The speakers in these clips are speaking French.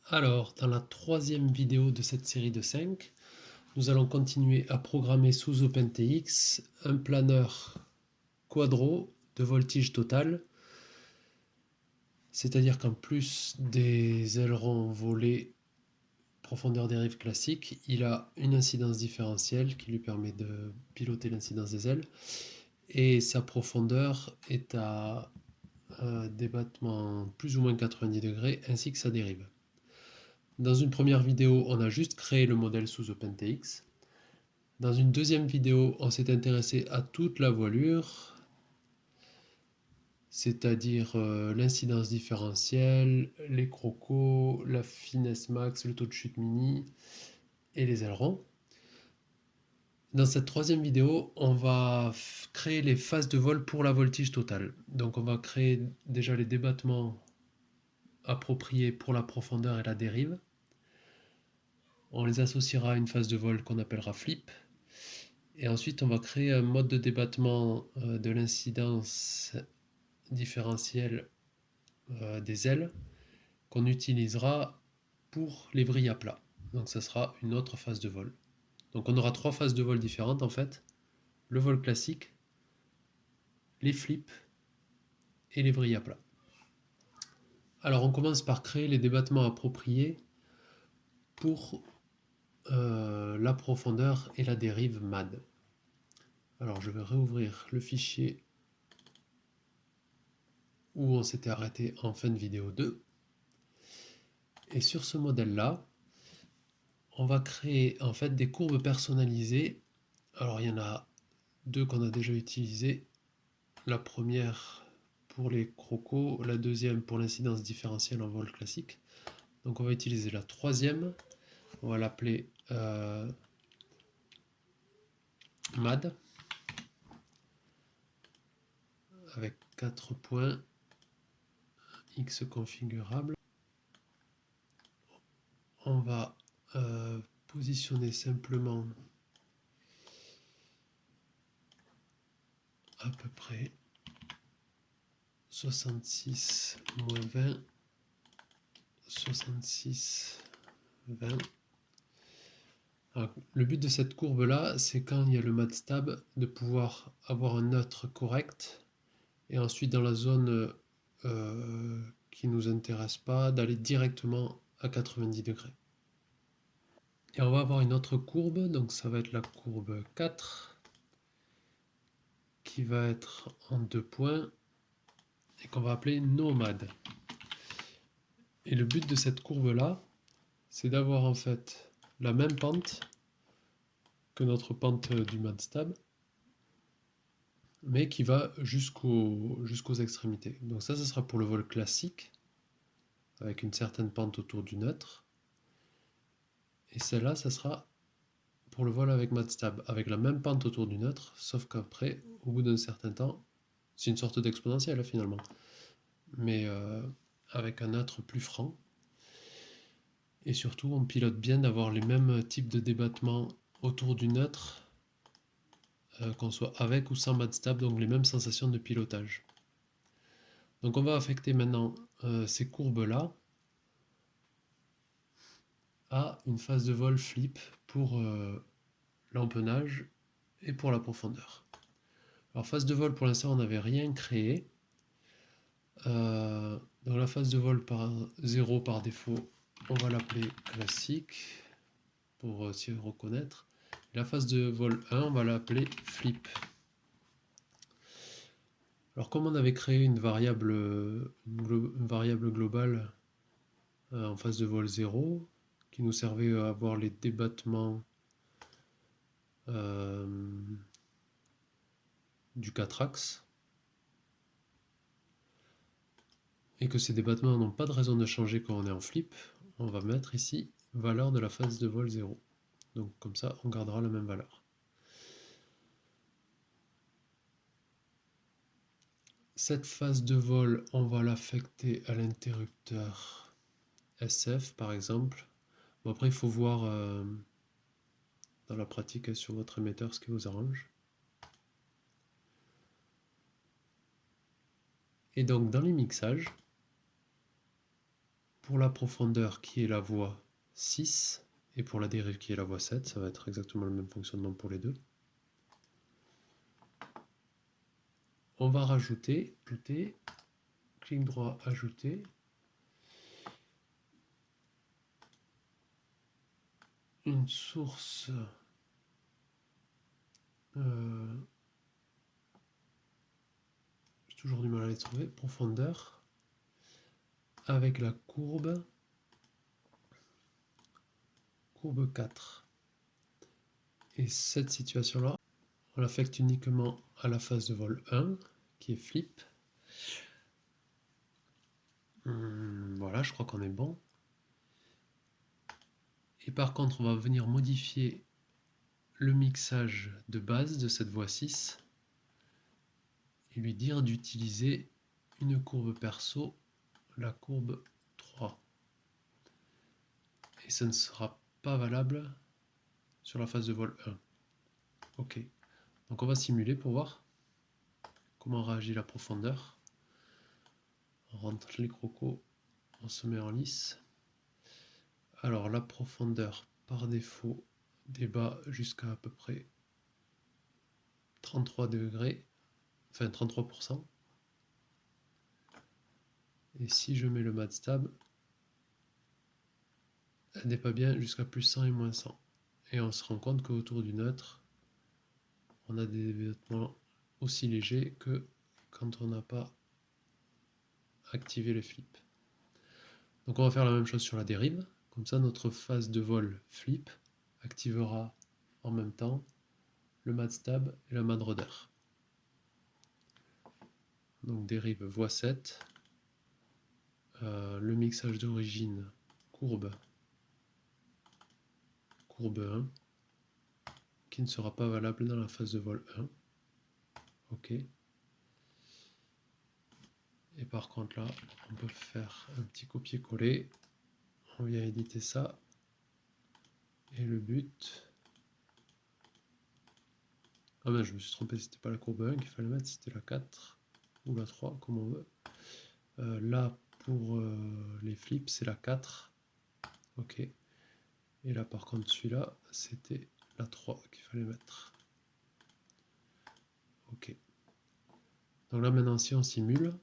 Alors, dans la troisième vidéo de cette série de 5, nous allons continuer à programmer sous OpenTX un planeur quadro de voltige total, c'est-à-dire qu'en plus des ailerons volés profondeur dérive classique, il a une incidence différentielle qui lui permet de piloter l'incidence des ailes, et sa profondeur est à débattement plus ou moins 90 degrés, ainsi que sa dérive. Dans une première vidéo, on a juste créé le modèle sous OpenTX. Dans une deuxième vidéo, on s'est intéressé à toute la voilure, c'est-à-dire l'incidence différentielle, les crocos, la finesse max, le taux de chute mini et les ailerons. Dans cette troisième vidéo, on va créer les phases de vol pour la voltige totale. Donc on va créer déjà les débattements appropriés pour la profondeur et la dérive. On les associera à une phase de vol qu'on appellera flip. Et ensuite, on va créer un mode de débattement de l'incidence différentielle des ailes qu'on utilisera pour les vrilles à plat. Donc ça sera une autre phase de vol. Donc on aura trois phases de vol différentes en fait. Le vol classique, les flips et les vrilles à plat. Alors on commence par créer les débattements appropriés pour la profondeur et la dérive MAD. Alors je vais réouvrir le fichier où on s'était arrêté en fin de vidéo 2. Et sur ce modèle-là, on va créer en fait des courbes personnalisées. Alors il y en a deux qu'on a déjà utilisées. La première pour les crocos, la deuxième pour l'incidence différentielle en vol classique. Donc on va utiliser la troisième, on va l'appeler MAD, avec 4 points X configurables. On va positionner simplement à peu près 66 moins 20, 66, 20. Alors, le but de cette courbe-là, c'est quand il y a le MATSTAB, de pouvoir avoir un neutre correct, et ensuite dans la zone qui ne nous intéresse pas, d'aller directement à 90 degrés. Et on va avoir une autre courbe, donc ça va être la courbe 4, qui va être en 2 points, et qu'on va appeler NOMAD. Et le but de cette courbe-là, c'est d'avoir en fait la même pente que notre pente du MATSTAB, mais qui va jusqu'aux extrémités. Donc ça sera pour le vol classique, avec une certaine pente autour du neutre. Et celle-là, ça sera pour le vol avec MATSTAB, avec la même pente autour du neutre, sauf qu'après, au bout d'un certain temps, c'est une sorte d'exponentielle finalement, mais avec un neutre plus franc. Et surtout, on pilote bien d'avoir les mêmes types de débattements autour du neutre, qu'on soit avec ou sans MATSTAB, donc les mêmes sensations de pilotage. Donc on va affecter maintenant ces courbes-là à une phase de vol flip pour l'empennage et pour la profondeur. Alors phase de vol, pour l'instant, on n'avait rien créé. Dans la phase de vol par 0 par défaut, on va l'appeler classique pour s'y reconnaître. La phase de vol 1, on va l'appeler flip. Alors comme on avait créé une variable globale en phase de vol 0, qui nous servait à avoir les débattements du 4 axes, et que ces débattements n'ont pas de raison de changer quand on est en flip, on va mettre ici valeur de la phase de vol 0. Donc comme ça, on gardera la même valeur. Cette phase de vol, on va l'affecter à l'interrupteur SF par exemple. Bon, après, il faut voir dans la pratique sur votre émetteur ce qui vous arrange. Et donc dans les mixages, pour la profondeur qui est la voie 6 et pour la dérive qui est la voie 7, ça va être exactement le même fonctionnement pour les deux. On va rajouter, clic droit, ajouter, une source j'ai toujours du mal à les trouver, profondeur, avec la courbe 4. Et cette situation-là, on l'affecte uniquement à la phase de vol 1, qui est flip. Voilà, je crois qu'on est bon. Et par contre, on va venir modifier le mixage de base de cette voie 6 et lui dire d'utiliser une courbe perso, la courbe 3. Et ça ne sera pas valable sur la phase de vol 1. Ok, donc on va simuler pour voir comment réagit la profondeur. On rentre les crocos, on se met en lice. Alors la profondeur par défaut débat jusqu'à à peu près 33 degrés, enfin 33%. Et si je mets le mat stab, elle n'est pas bien jusqu'à plus 100 et moins 100. Et on se rend compte qu'autour du neutre, on a des déviatements aussi légers que quand on n'a pas activé les flips. Donc on va faire la même chose sur la dérive. Comme ça, notre phase de vol flip activera en même temps le mat stab et la mad rudder. Donc dérive voie 7. Le mixage d'origine courbe 1 qui ne sera pas valable dans la phase de vol 1. Ok. Et par contre là, on peut faire un petit copier-coller. On vient éditer ça. Et le but... Ah ben je me suis trompé, c'était pas la courbe 1 qu'il fallait mettre, c'était la 4 ou la 3, comme on veut. Là, pour les flips, c'est la 4. Ok. Et là, par contre, celui-là, c'était la 3 qu'il fallait mettre. Ok. Donc là, maintenant, si on simule,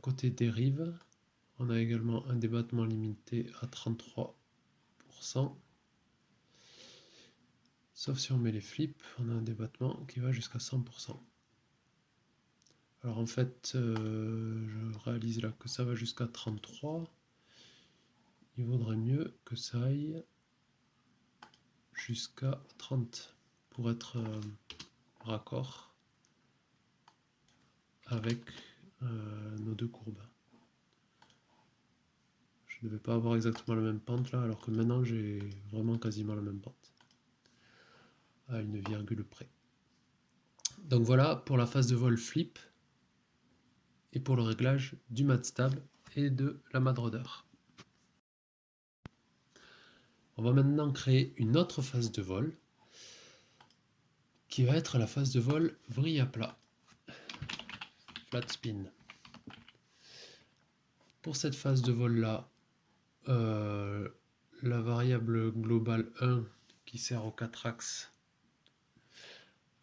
côté dérive, on a également un débattement limité à 33%. Sauf si on met les flips, on a un débattement qui va jusqu'à 100%. Alors en fait, je réalise là que ça va jusqu'à 33. Il vaudrait mieux que ça aille jusqu'à 30 pour être raccord avec nos deux courbes. Je ne devais pas avoir exactement la même pente là, alors que maintenant j'ai vraiment quasiment la même pente, à une virgule près. Donc voilà pour la phase de vol flip et pour le réglage du mat stab et de la mad rudder. On va maintenant créer une autre phase de vol qui va être la phase de vol vrille à plat, flat spin. Pour cette phase de vol là, la variable globale 1 qui sert aux 4 axes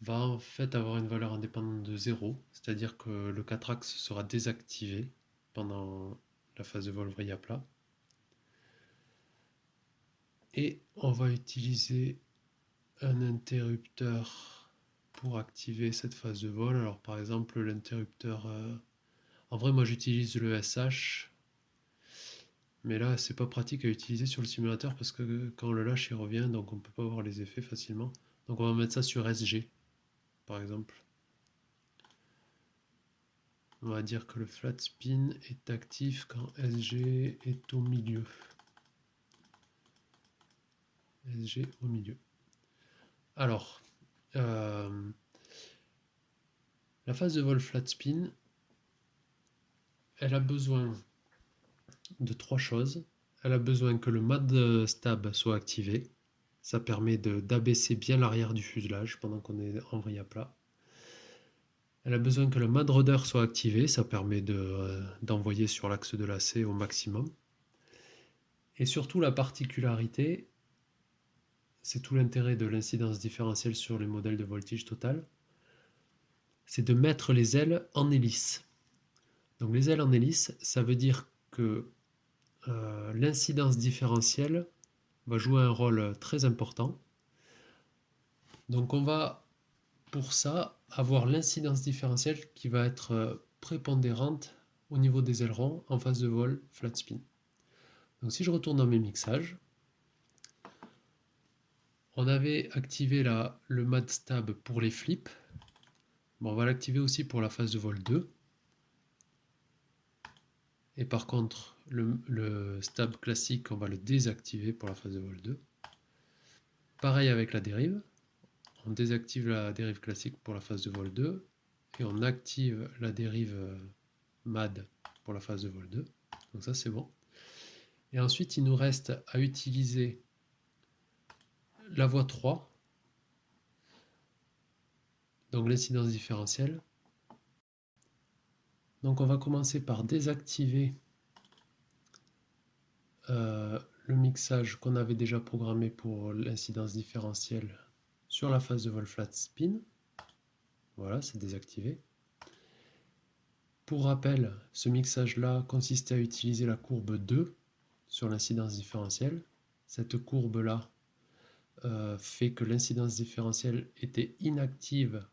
va en fait avoir une valeur indépendante de 0, c'est-à-dire que le 4 axes sera désactivé pendant la phase de vol vrille à plat. Et on va utiliser un interrupteur pour activer cette phase de vol. Alors par exemple l'interrupteur... En vrai moi j'utilise le SH, mais là c'est pas pratique à utiliser sur le simulateur parce que quand on le lâche il revient, donc on peut pas voir les effets facilement. Donc on va mettre ça sur SG par exemple. On va dire que le flat spin est actif quand SG est au milieu. SG au milieu. Alors, la phase de vol flat spin, elle a besoin de 3 choses. Elle a besoin que le mad stab soit activé. Ça permet d'abaisser bien l'arrière du fuselage pendant qu'on est en vrille à plat. Elle a besoin que le MadRudder soit activé, ça permet d'envoyer sur l'axe de lacet au maximum. Et surtout la particularité, c'est tout l'intérêt de l'incidence différentielle sur les modèles de voltige total, c'est de mettre les ailes en hélice. Donc les ailes en hélice, ça veut dire que l'incidence différentielle va jouer un rôle très important. Donc on va, pour ça, avoir l'incidence différentielle qui va être prépondérante au niveau des ailerons en phase de vol flat spin. Donc si je retourne dans mes mixages, on avait activé le MadStab pour les flips. Bon, on va l'activer aussi pour la phase de vol 2. Et par contre, le stab classique, on va le désactiver pour la phase de vol 2. Pareil avec la dérive. On désactive la dérive classique pour la phase de vol 2. Et on active la dérive MAD pour la phase de vol 2. Donc ça, c'est bon. Et ensuite, il nous reste à utiliser la voie 3. Donc l'incidence différentielle. Donc on va commencer par désactiver le mixage qu'on avait déjà programmé pour l'incidence différentielle sur la phase de vol flat spin. Voilà, c'est désactivé. Pour rappel, ce mixage-là consistait à utiliser la courbe 2 sur l'incidence différentielle. Cette courbe-là fait que l'incidence différentielle était inactive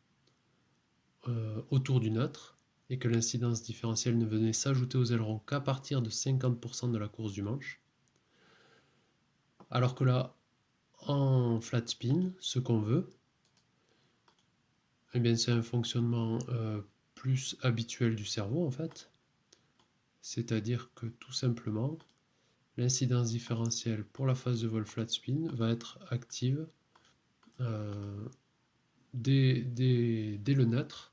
autour du neutre et que l'incidence différentielle ne venait s'ajouter aux ailerons qu'à partir de 50% de la course du manche. Alors que là, en flat spin, ce qu'on veut, eh bien, c'est un fonctionnement plus habituel du cerveau en fait. C'est-à-dire que tout simplement, l'incidence différentielle pour la phase de vol flat spin va être active dès le neutre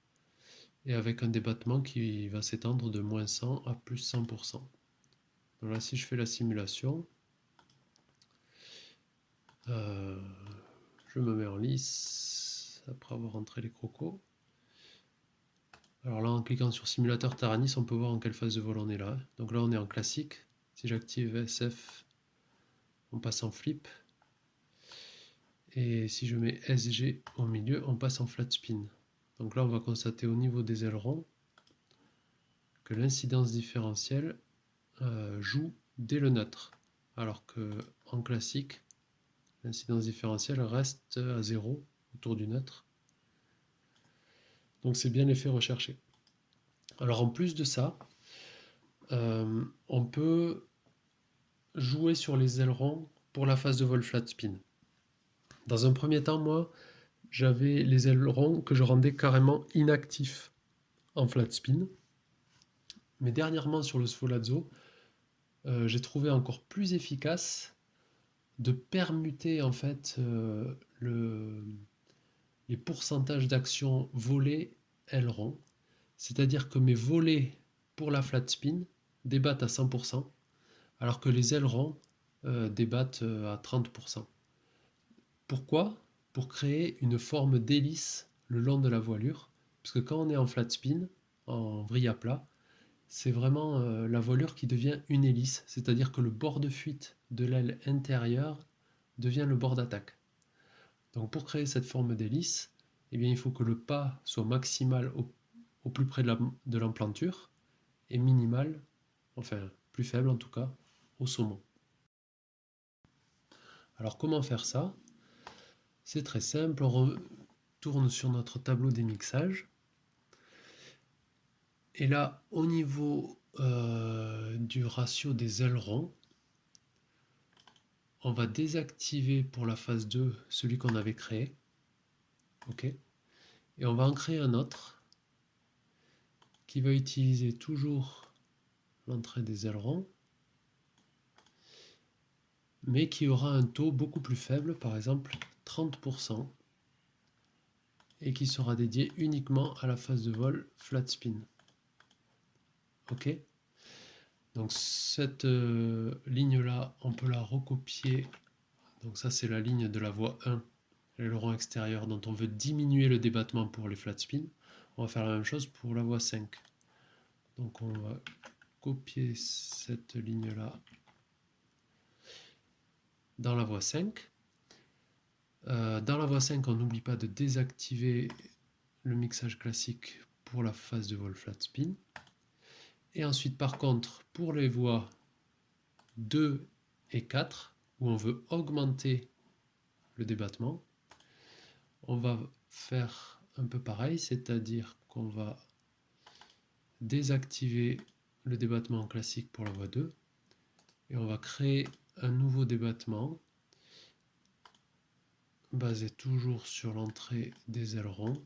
et avec un débattement qui va s'étendre de moins 100 à plus 100%. Donc là, si je fais la simulation, je me mets en lice après avoir rentré les crocos. Alors là, en cliquant sur simulateur Taranis, on peut voir en quelle phase de vol on est là. Donc là, on est en classique. Si j'active SF, on passe en flip. Et si je mets SG au milieu, on passe en flat spin. Donc là, on va constater au niveau des ailerons que l'incidence différentielle joue dès le neutre. Alors qu'en classique, l'incidence différentielle reste à 0 autour du neutre. Donc c'est bien l'effet recherché. Alors en plus de ça, on peut jouer sur les ailerons pour la phase de vol flat spin. Dans un premier temps, moi, j'avais les ailerons que je rendais carrément inactifs en flat spin. Mais dernièrement, sur le Sfolazzo, j'ai trouvé encore plus efficace de permuter en fait les pourcentages d'action volée aileron. C'est-à-dire que mes volets pour la flat spin débattent à 100%, alors que les ailerons débattent à 30%. Pourquoi ? Pour créer une forme d'hélice le long de la voilure, parce que quand on est en flat spin, en vrille à plat, c'est vraiment la voilure qui devient une hélice, c'est-à-dire que le bord de fuite de l'aile intérieure devient le bord d'attaque. Donc pour créer cette forme d'hélice, eh bien, il faut que le pas soit maximal au plus près de l'emplanture et minimal, enfin plus faible en tout cas, au saumon. Alors comment faire ça ? C'est très simple, on retourne sur notre tableau des mixages. Et là, au niveau du ratio des ailerons, on va désactiver pour la phase 2 celui qu'on avait créé. OK. Et on va en créer un autre qui va utiliser toujours l'entrée des ailerons, mais qui aura un taux beaucoup plus faible, par exemple 30%, et qui sera dédié uniquement à la phase de vol flat spin. OK. Donc cette ligne-là, on peut la recopier. Donc ça, c'est la ligne de la voie 1, l'aileron extérieur, dont on veut diminuer le débattement pour les flat spin. On va faire la même chose pour la voie 5. Donc on va copier cette ligne-là dans la voie 5. Dans la voie 5, on n'oublie pas de désactiver le mixage classique pour la phase de vol flat spin. Et ensuite, par contre, pour les voies 2 et 4, où on veut augmenter le débattement, on va faire un peu pareil, c'est-à-dire qu'on va désactiver le débattement classique pour la voie 2 et on va créer un nouveau débattement basé toujours sur l'entrée des ailerons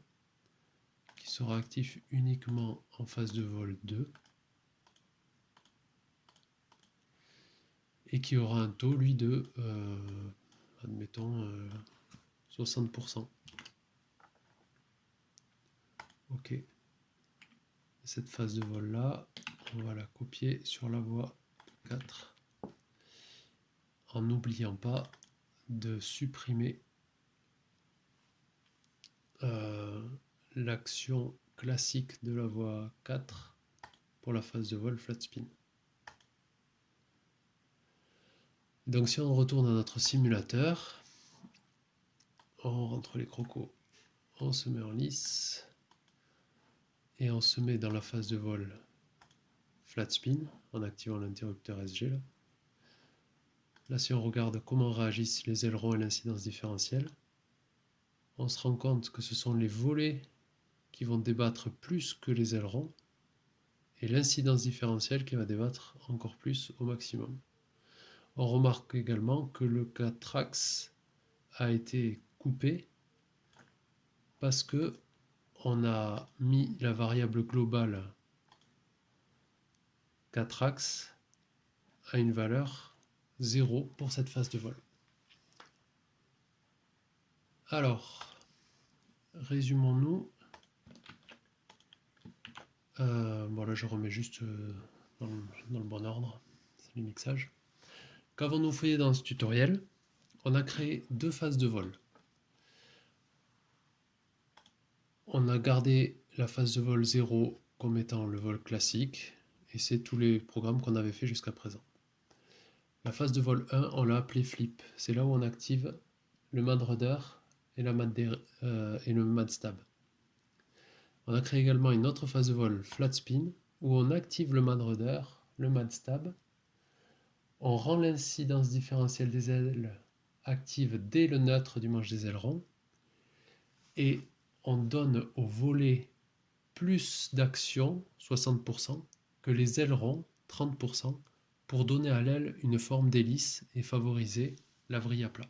qui sera actif uniquement en phase de vol 2 et qui aura un taux lui de admettons 60%. Ok. Cette phase de vol là, on va la copier sur la voie 4 en n'oubliant pas de supprimer l'action classique de la voie 4 pour la phase de vol flat spin. Donc si on retourne à notre simulateur, on rentre les crocos, on se met en lice et on se met dans la phase de vol flat spin en activant l'interrupteur SG. Là, si on regarde comment réagissent les ailerons et l'incidence différentielle, on se rend compte que ce sont les volets qui vont débattre plus que les ailerons et l'incidence différentielle qui va débattre encore plus au maximum. On remarque également que le 4-axe a été coupé parce que on a mis la variable globale 4-axe à une valeur 0 pour cette phase de vol. Alors, résumons-nous. Bon là je remets juste dans le bon ordre, c'est le mixage. Qu'avons-nous fait dans ce tutoriel? On a créé deux phases de vol. On a gardé la phase de vol 0 comme étant le vol classique, et c'est tous les programmes qu'on avait fait jusqu'à présent. La phase de vol 1, on l'a appelée flip. C'est là où on active le mad rudder et le mad stab. On a créé également une autre phase de vol flat spin où on active le mad rudder, le mad stab. On rend l'incidence différentielle des ailes active dès le neutre du manche des ailerons et on donne au volet plus d'action, 60%, que les ailerons, 30%, pour donner à l'aile une forme d'hélice et favoriser la vrille à plat.